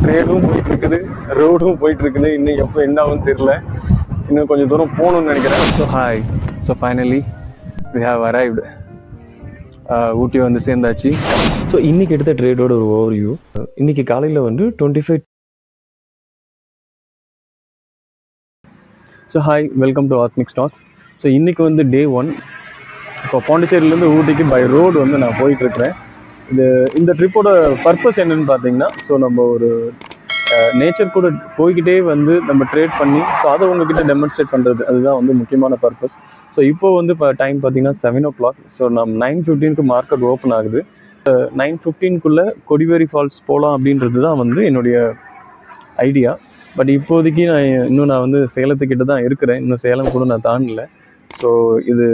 ட்ரேடும் போயிட்டு இருக்குது, ரோடும் போயிட்டு இருக்குது. இன்னும் எப்போ என்ன ஆகும்னு தெரியல. இன்னும் கொஞ்சம் தூரம் போகணும்னு நினைக்கிறேன். So hi. So finally we have arrived. Ooty வந்து சேர்ந்தாச்சு. ஸோ இன்னைக்கு எடுத்த ட்ரேடோட ஒரு ஓவர்வியூ. இன்னைக்கு காலையில் வந்து 25. So hi, welcome to Aatmik stock. So இன்னைக்கு வந்து டே 1. இப்போ பாண்டிச்சேரியிலேருந்து ஊட்டிக்கு பை ரோடு வந்து நான் போயிட்டுருக்கிறேன். இந்த ட்ரிப்போட பர்பஸ் என்னன்னு பார்த்தீங்கன்னா, ஸோ நம்ம ஒரு நேச்சர் கூட போய்கிட்டே வந்து நம்ம ட்ரேட் பண்ணி ஸோ அதை உங்ககிட்ட டெமான்ஸ்ட்ரேட் பண்ணுறது, அதுதான் வந்து முக்கியமான பர்பஸ். ஸோ இப்போ வந்து இப்போ டைம் பார்த்தீங்கன்னா 7 o'clock. ஸோ நம்ம 9:15 மார்க்கெட் ஓப்பன் ஆகுது. 9:15 கொடிவேரி ஃபால்ஸ் போகலாம் அப்படின்றது தான் வந்து என்னுடைய ஐடியா. பட் இப்போதைக்கு நான் வந்து சேலத்துக்கிட்ட தான் இருக்கிறேன். இன்னும் சேலம் கூட நான் தாண்டல. ஸோ இது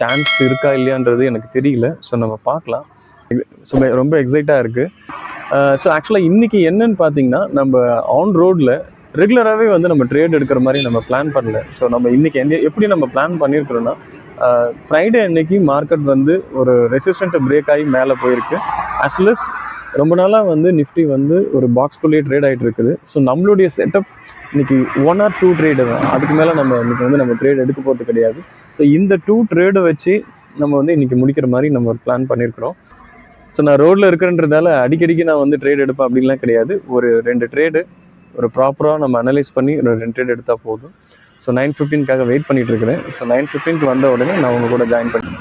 சான்ஸ் இருக்கா இல்லையான்றது எனக்கு தெரியல. ஸோ நம்ம பார்க்கலாம். ஸோ ரொம்ப எக்ஸைட்டாக இருக்குது. ஸோ ஆக்சுவலாக இன்றைக்கி என்னன்னு பார்த்தீங்கன்னா, நம்ம ஆன் ரோடில் ரெகுலராகவே வந்து நம்ம ட்ரேட் எடுக்கிற மாதிரி நம்ம பிளான் பண்ணல. ஸோ நம்ம இன்றைக்கி எப்படி நம்ம பிளான் பண்ணியிருக்கிறோன்னா, ஃப்ரைடே அன்னைக்கு மார்க்கெட் வந்து ஒரு ரெசிஸ்டண்ட்டை பிரேக் ஆகி மேலே போயிருக்கு. அட்லீஸ்ட் ரொம்ப நாளாக வந்து நிஃப்டி வந்து ஒரு பாக்ஸ்குள்ளேயே ட்ரேட் ஆகிட்டு இருக்குது. ஸோ நம்மளுடைய செட்டப் இன்னைக்கு 1 or 2 ட்ரேடு தான். அதுக்கு மேலே நம்ம இன்னைக்கு வந்து நம்ம ட்ரேட் எடுக்க போகிறது கிடையாது. ஸோ இந்த 2 ட்ரேடை வச்சு நம்ம வந்து இன்னைக்கு முடிக்கிற மாதிரி நம்ம ஒரு பிளான் பண்ணியிருக்கிறோம். ஸோ நான் ரோடில் இருக்கிறன்றதால அடிக்கடிக்கு நான் வந்து ட்ரேட் எடுப்பேன் அப்படின்லாம் கிடையாது. ஒரு 2 ட்ரேடு ஒரு ப்ராப்பராக நம்ம அனலைஸ் பண்ணி ஒரு 2 ட்ரேட் எடுத்தால் போதும். ஸோ 9:15 வெயிட் பண்ணிட்டு இருக்கிறேன். ஸோ 9:15 வந்த உடனே நான் உங்க கூட ஜாயின் பண்ணேன்.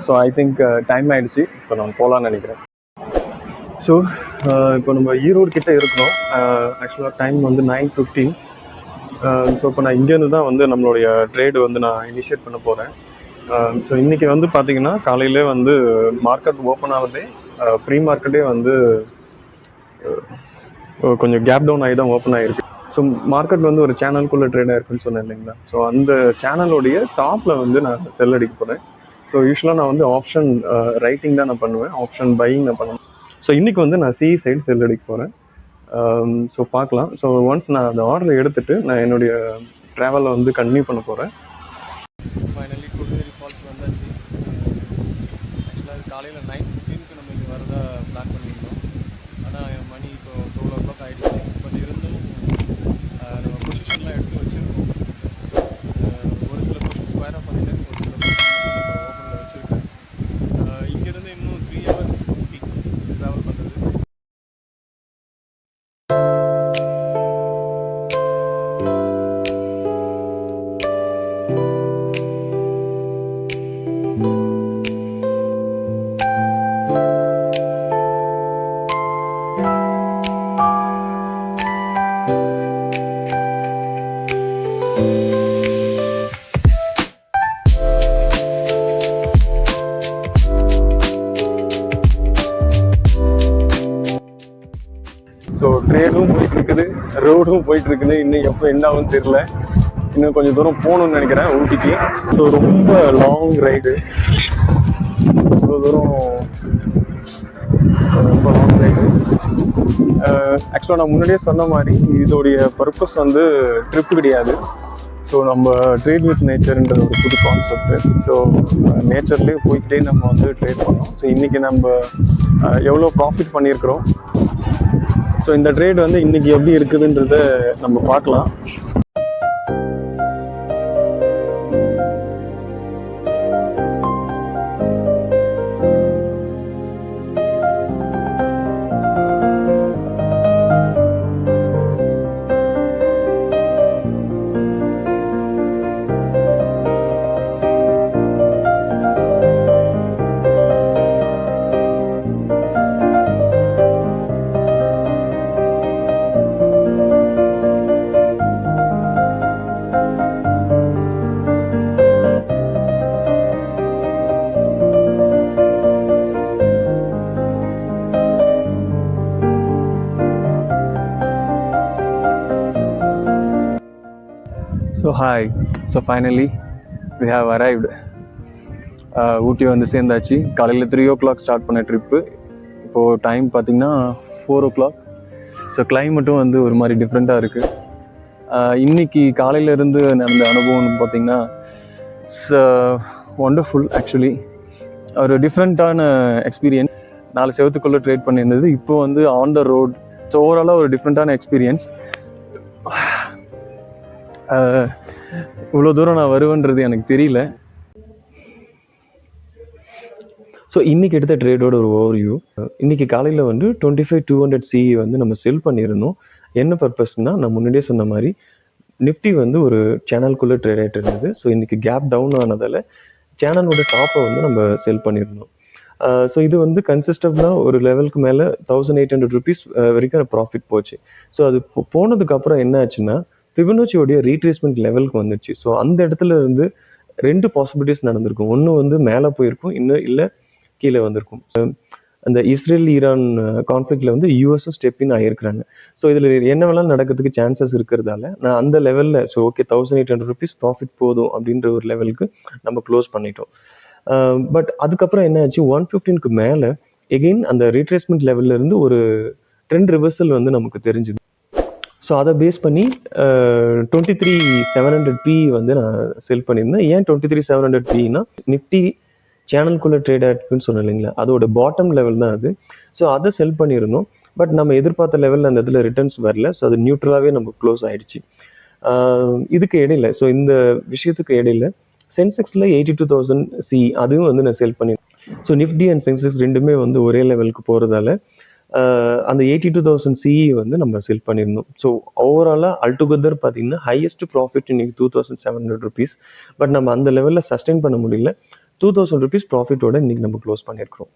ஸோ ஐ திங்க் டைம் ஆயிடுச்சு. இப்போ நான் போகலான்னு நினைக்கிறேன். ஸோ இப்போ நம்ம ஈரோடு கிட்ட இருக்கிறோம். ஆக்சுவலாக டைம் வந்து 9:15. ஸோ இப்போ நான் இங்கேருந்து தான் வந்து நம்மளுடைய ட்ரேடு வந்து நான் இனிஷியேட் பண்ண போகிறேன். ஸோ இன்றைக்கி வந்து பார்த்தீங்கன்னா காலையிலே வந்து மார்க்கெட் ஓப்பன் ஆகுதே, ப்ரீ மார்க்கெட்டே வந்து கொஞ்சம் கேப் டவுன் ஆகி தான் ஓப்பன் ஆகிருக்கு. ஸோ மார்க்கெட் வந்து ஒரு சேனலுக்குள்ளே ட்ரேட் ஆகிருக்குன்னு சொன்னேன் இல்லைங்களா. ஸோ அந்த சேனலோடைய டாப்பில் வந்து நான் செல் அடிக்க போகிறேன். ஸோ யூஸ்வலாக நான் வந்து ஆப்ஷன் ரைட்டிங் தான் நான் பண்ணுவேன், ஆப்ஷன் பையிங் நான் பண்ணுவேன். ஸோ இன்றைக்கி வந்து நான் சி சைடு செல் அடிக்க போகிறேன். ஸோ பார்க்கலாம். ஸோ ஒன்ஸ் நான் அந்த ஆர்டரை எடுத்துகிட்டு நான் என்னுடைய ட்ராவலை வந்து கண்டினியூ பண்ண போகிறேன். ஃபைனலி கொடிவேரி ஃபால்ஸ் வந்தாச்சு. ஆக்சுவலாக காலையில் 9:15 நம்ம இங்கே வரதா பிளான் பண்ணியிருந்தோம். ஆனால் மணி இப்போ 12 o'clock ஆகிடுச்சு. பட் இருந்தும் நம்ம பொசிஷன்லாம் எடுத்து வச்சுருக்கோம். ஒரு சில பொசிஷன் ஸ்கொயராக பண்ணிட்டேன், ஒரு சில பொசிஷன் ஓப்பனில் வச்சுருக்கேன். இங்கேருந்து இன்னும் 3 hours ஊட்டி ட்ராவல் பண்ணுறது. ஸோ ட்ரேடும் போயிட்டு இருக்குது, ரோடும் போயிட்டு இருக்குது. இன்னும் எப்போ என்ன ஆகும்னு தெரியல. இன்னும் கொஞ்சம் தூரம் போகணும்னு நினைக்கிறேன் ஊட்டிக்கு. ஸோ ரொம்ப லாங் ரைடு, இவ்வளோ தூரம் ரொம்ப லாங் ரைடு. ஆக்சுவலாக நான் முன்னாடியே சொன்ன மாதிரி இதோடைய பர்பஸ் வந்து ட்ரிப்பு கிடையாது. ஸோ நம்ம ட்ரேட் வித் நேச்சர்ன்றது ஒரு புது கான்செப்ட். ஸோ நேச்சர்லேயே போய்கிட்டே நம்ம வந்து ட்ரேட் பண்ணோம். ஸோ இன்றைக்கி நம்ம எவ்வளோ ப்ராஃபிட் பண்ணியிருக்கிறோம், ஸோ இந்த ட்ரேட் வந்து இன்னைக்கு எப்படி இருக்குதுன்றத நம்ம பார்க்கலாம். So hi. So finally we have arrived. Ooty வந்து சேர்ந்தாச்சு. காலையில் 3 o'clock ஸ்டார்ட் பண்ண ட்ரிப்பு. இப்போது டைம் பார்த்திங்கன்னா 4 o'clock. ஸோ கிளைமேட்டும் வந்து ஒரு மாதிரி டிஃப்ரெண்ட்டாக இருக்குது. இன்னைக்கு காலையிலேருந்து நடந்த அனுபவம் பார்த்திங்கன்னா ஒண்டர்ஃபுல். ஆக்சுவலி ஒரு டிஃப்ரெண்ட்டான எக்ஸ்பீரியன்ஸ். 4 செவத்துக்குள்ளே ட்ரேட் பண்ணியிருந்தது. இப்போ வந்து ஆன் த ரோட் ஸோ ஓவராலாக ஒரு டிஃப்ரெண்ட்டான எக்ஸ்பீரியன்ஸ். இவ்வளோ தூரம் நான் வருவேன்றது எனக்கு தெரியல. ஸோ இன்னைக்கு எடுத்த ட்ரேடோட ஒரு ஓவர்வியூ. இன்னைக்கு காலையில் வந்து 25,200 CE வந்து நம்ம செல் பண்ணியிருந்தோம். என்ன பர்பஸ்னா, நான் முன்னாடியே சொன்ன மாதிரி நிஃப்டி வந்து ஒரு சேனலுக்குள்ளே ட்ரேட் ஆகிட்டு இருந்தது. ஸோ இன்னைக்கு கேப் டவுன் ஆனதால் சேனலோட டாப்பை வந்து நம்ம செல் பண்ணியிருந்தோம். ஸோ இது வந்து கன்சிஸ்டண்டாக ஒரு லெவலுக்கு மேலே 1800 rupees வரைக்கும் ப்ராஃபிட் போச்சு. ஸோ அது போனதுக்கு அப்புறம் என்ன ஆச்சுன்னா, ஃபிபனோச்சியோடைய ரீட்ரேஸ்மெண்ட் லெவலுக்கு வந்துச்சு. ஸோ அந்த இடத்துல இருந்து 2 பாசிபிலிட்டிஸ் நடந்திருக்கும். ஒன்று வந்து மேலே போயிருக்கும், இன்னும் இல்லை கீழே வந்திருக்கும். அந்த இஸ்ரேல் ஈரான் கான்ஃப்ளிக்ட்ல வந்து யூஎஸும் ஸ்டெப் இன் ஆகியிருக்கிறாங்க. ஸோ இதில் என்ன வேணாலும் நடக்கிறதுக்கு சான்சஸ் இருக்கிறதால நான் அந்த லெவலில் ஸோ ஓகே 1800 rupees ப்ராஃபிட் போதும் அப்படின்ற ஒரு லெவலுக்கு நம்ம க்ளோஸ் பண்ணிட்டோம். பட் அதுக்கப்புறம் என்ன ஆச்சு, 115க்கு மேலே எகெயின் அந்த ரீட்ரேஸ்மெண்ட் லெவல்ல இருந்து ஒரு ட்ரெண்ட் ரிவர்சல் வந்து நமக்கு தெரிஞ்சுது. ஸோ அதை பேஸ் பண்ணி 23,700 P வந்து நான் செல் பண்ணியிருந்தேன். ஏன் 23,700 Pனா, நிஃப்டி சேனலுக்குள்ளே ட்ரேட் ஆகிருக்குன்னு சொன்னேன் இல்லைங்களா, அதோட பாட்டம் லெவல் தான் அது. ஸோ அதை செல் பண்ணியிருந்தோம். பட் நம்ம எதிர்பார்த்த லெவலில் அந்த இதில் ரிட்டர்ன்ஸ் வரல. ஸோ அது நியூட்ரலாகவே நம்ம க்ளோஸ் ஆகிடுச்சு. இதுக்கு இடையில ஸோ இந்த விஷயத்துக்கு இடையில சென்செக்ஸில் 82,000 C அதுவும் வந்து நான் செல் பண்ணியிருந்தேன். ஸோ நிஃப்டி அண்ட் சென்செக்ஸ் ரெண்டுமே வந்து ஒரே லெவலுக்கு போகிறதால அந்த 82,000 CE வந்து நம்ம செல் பண்ணியிருந்தோம். ஸோ ஓவராலாக அல்டுகெதர் பார்த்தீங்கன்னா ஹையஸ்ட் ப்ராஃபிட் இன்னைக்கு 2,700 rupees. பட் நம்ம அந்த லெவலில் சஸ்டெயின் பண்ண முடியல. 2,000 rupees ப்ராஃபிட்டோட இன்னைக்கு நம்ம க்ளோஸ் பண்ணியிருக்கிறோம்.